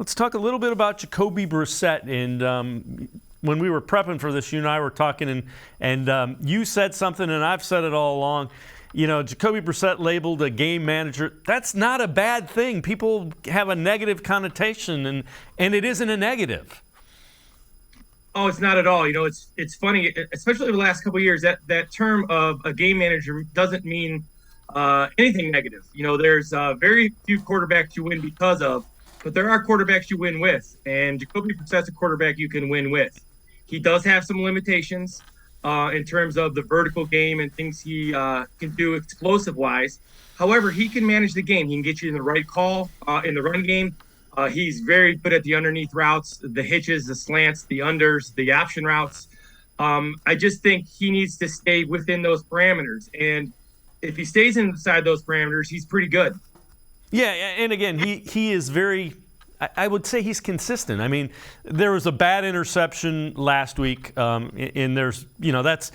Let's talk a little bit about Jacoby Brissett. And when we were prepping for this, you and I were talking, and you said something, and I've said it all along. You know, Jacoby Brissett labeled a game manager. That's not a bad thing. People have a negative connotation, and it isn't a negative. Oh, it's not at all. You know, it's funny, especially over the last couple of years, that term of a game manager doesn't mean anything negative. You know, there's very few quarterbacks you win because of, but there are quarterbacks you win with, and Jacoby Brissett's a quarterback you can win with. He does have some limitations in terms of the vertical game and things he can do explosive-wise. However, he can manage the game. He can get you in the right call in the run game. He's very good at the underneath routes, the hitches, the slants, the unders, the option routes. I just think he needs to stay within those parameters. And if he stays inside those parameters, he's pretty good. Yeah, and again, he is very, I would say he's consistent. I mean, there was a bad interception last week, and there's, you know, that's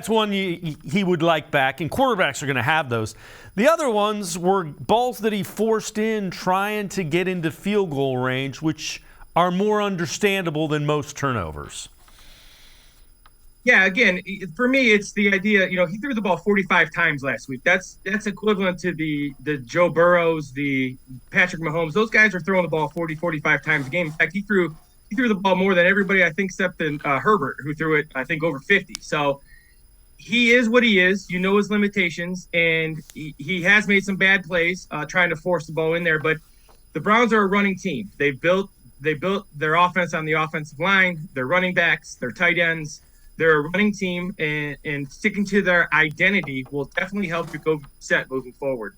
one he would like back, and quarterbacks are going to have those. The other ones were balls that he forced in trying to get into field goal range, which are more understandable than most turnovers. Yeah, again, for me, it's the idea, you know, he threw the ball 45 times last week. That's equivalent to the Joe Burrows, the Patrick Mahomes. Those guys are throwing the ball 40, 45 times a game. In fact, he threw the ball more than everybody, I think, except Herbert, who threw it, I think, over 50. So he is what he is. You know his limitations, and he has made some bad plays trying to force the ball in there. But the Browns are a running team. They built their offense on the offensive line, their running backs, their tight ends. They're a running team, and sticking to their identity will definitely help you go set moving forward.